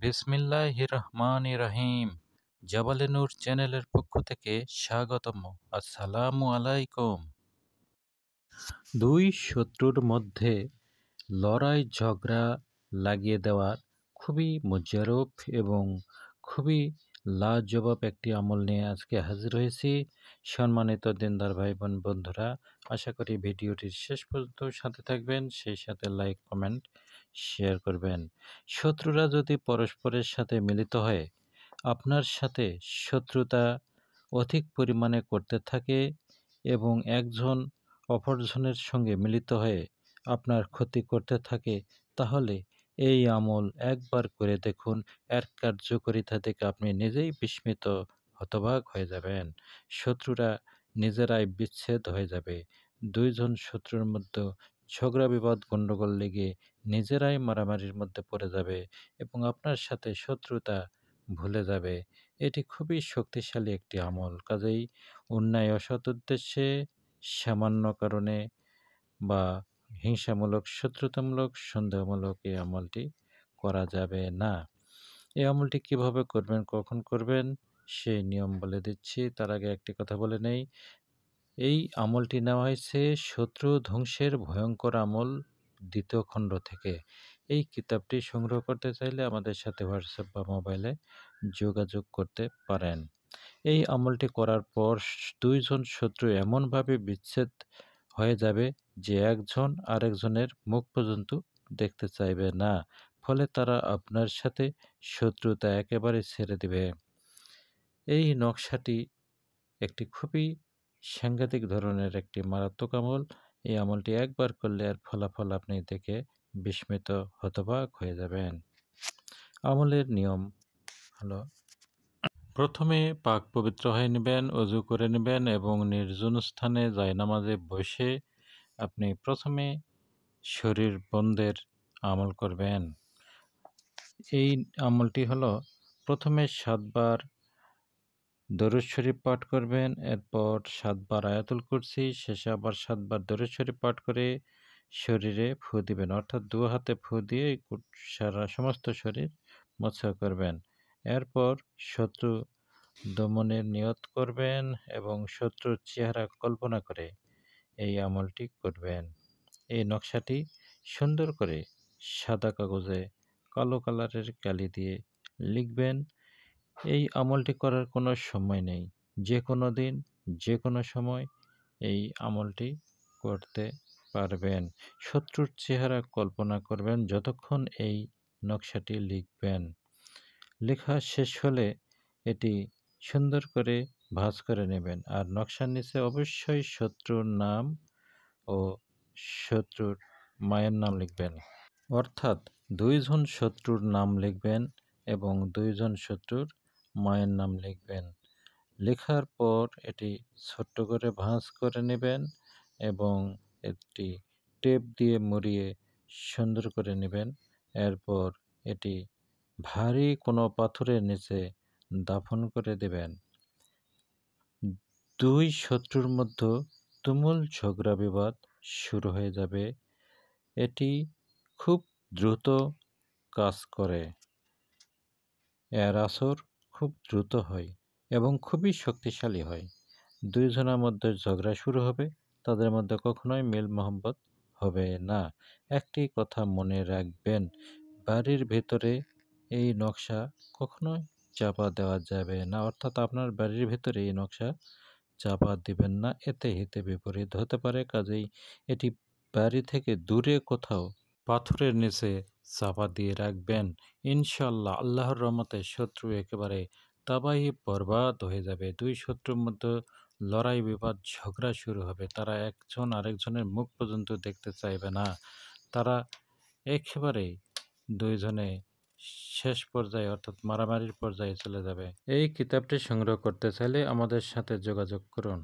বিসমিল্লাহির রহমানির রহিম। জাবালে নূর চ্যানেলের পক্ষ থেকে স্বাগতম। আসসালামু আলাইকুম। দুই শত্রুর মধ্যে লড়াই ঝগড়া লাগিয়ে দেওয়ার খুবই মুজাররব এবং খুবই লাজবাব একটি আমল নিয়ে আজকে হাজির হয়েছি। সম্মানিত দিনদার ভাই বোন বন্ধুরা, আশা করি ভিডিওটির শেষ পর্যন্ত সাথে থাকবেন, সেই সাথে লাইক কমেন্ট শেয়ার করবেন। শত্রুরা যদি পরস্পরের সাথে মিলিত হয় আপনার সাথে শত্রুতা অধিক পরিমাণে করতে থাকে এবং একজন অপরজনের সঙ্গে মিলিত হয়ে আপনার ক্ষতি করতে থাকে, তাহলে এই আমল একবার করে দেখুন। এর কার্যকারিতা দেখে আপনি নিজেই বিস্মিত হতবাক হয়ে যাবেন। শত্রুরা নিজেরাই বিচ্ছেদ হয়ে যাবে। দুইজন শত্রুর মধ্যে ঝগড়া বিবাদ গণ্ডগোল লেগে নিজেরাই মারামারির মধ্যে পড়ে যাবে এবং আপনার সাথে শত্রুতা ভুলে যাবে। এটি খুবই শক্তিশালী একটি আমল। কাজেই অন্যায় অসৎ উদ্দেশ্যে সামান্য কারণে বা হিংসামূলক, শত্রুতামূলক, সন্দেহমূলক এই আমলটি করা যাবে না। এই আমলটি কিভাবে করবেন, কখন করবেন, সেই নিয়ম বলে দিচ্ছি। তার আগে একটি কথা বলে নেই, এই আমলটি নেওয়া হয়েছে শত্রু ধ্বংসের ভয়ঙ্কর আমল দ্বিতীয় খণ্ড থেকে। এই কিতাবটি সংগ্রহ করতে চাইলে আমাদের সাথে হোয়াটসঅ্যাপ বা মোবাইলে যোগাযোগ করতে পারেন। এই আমলটি করার পর দুইজন শত্রু এমনভাবে বিচ্ছেদ হয়ে যাবে যে একজন আরেকজনের মুখ পর্যন্ত দেখতে চাইবে না। ফলে তারা আপনার সাথে শত্রুতা একেবারে ছেড়ে দিবে। এই নকশাটি একটি খুবই সাংঘাতিক ধরনের একটি মারাত্মক আমল। এই আমলটি একবার করলে এর ফলাফল আপনি দেখে বিস্মিত হতবাক হয়ে যাবেন। আমলের নিয়ম হলো, প্রথমে পাক পবিত্র হয়ে নেবেন, অজু করে নেবেন এবং নির্জন স্থানে জায়নামাজে বসে আপনি প্রথমে শরীর বন্ধের আমল করবেন। এই আমলটি হলো, প্রথমে 7 বার দরুদ শরীফ পাঠ করবেন, এরপর 7 বার আয়াতুল কুরসি, শেষে আবার 7 বার দরুদ শরীফ পাঠ করে শরীরে ফু দিবেন, অর্থাৎ 2 হাতে ফু দিয়ে সারা সমস্ত শরীর মোছা করবেন। এরপর শত্রু দমনের নিয়ত করবেন এবং শত্রুর চেহারা কল্পনা করে এই আমলটি করবেন। এই নকশাটি সুন্দর করে সাদা কাগজে কালো কালারের কালি দিয়ে লিখবেন। এই আমলটি করার কোনো সময় নেই, যে কোনো দিন, যে কোনো সময় এই আমলটি করতে পারবেন। শত্রুর চেহারা কল্পনা করবেন যতক্ষণ এই নকশাটি লিখবেন। লেখা শেষ হলে এটি সুন্দর করে ভাঁজ করে নেবেন আর নকশার নিচে অবশ্যই শত্রুর নাম ও শত্রুর মায়ের নাম লিখবেন। অর্থাৎ 2 জন শত্রুর নাম লিখবেন এবং 2 জন শত্রুর মায়ের নাম লিখবেন। লেখার পর এটি ছোট্ট করে ভাঁজ করে নেবেন এবং একটি টেপ দিয়ে মুড়িয়ে সুন্দর করে নেবেন। এরপর এটি ভারী কোনো পাথরের নিচে দাফন করে দেবেন। 2 শত্রুর মধ্যে তুমুল ঝগড়া বিবাদ শুরু হয়ে যাবে। এটি খুব দ্রুত কাজ করে, এর আসর খুব দ্রুত হয় এবং খুবই শক্তিশালী হয়। 2 জনের মধ্যে ঝগড়া শুরু হবে, তাদের মধ্যে কখনোই মিল মহব্বত হবে না। একটি কথা মনে রাখবেন, বাড়ির ভেতরে এই নকশা কখনোই চাপা দেওয়া যাবে না। অর্থাৎ আপনার বাড়ির ভেতরে এই নকশা চাপা দিবেন না, এতে হিতে বিপরীত হতে পারে। কাজেই এটি বাড়ি থেকে দূরে কোথাও পাথরের নিচে চাপা দিয়ে রাখবেন। ইনশাআল্লাহ আল্লাহর রহমতে শত্রু একেবারে তাবাহি বরবাদ হয়ে যাবে। 2 শত্রুর মধ্যে লড়াই বিবাদ ঝগড়া শুরু হবে, তারা একজন আরেকজনের মুখ পর্যন্ত দেখতে চাইবে না। তারা একেবারে 2 জনে শেষ পর্যায়ে অর্থাৎ মারামারির পর্যায়ে চলে যাবে। এই কিতাবটি সংগ্রহ করতে চাইলে আমাদের সাথে যোগাযোগ করুন।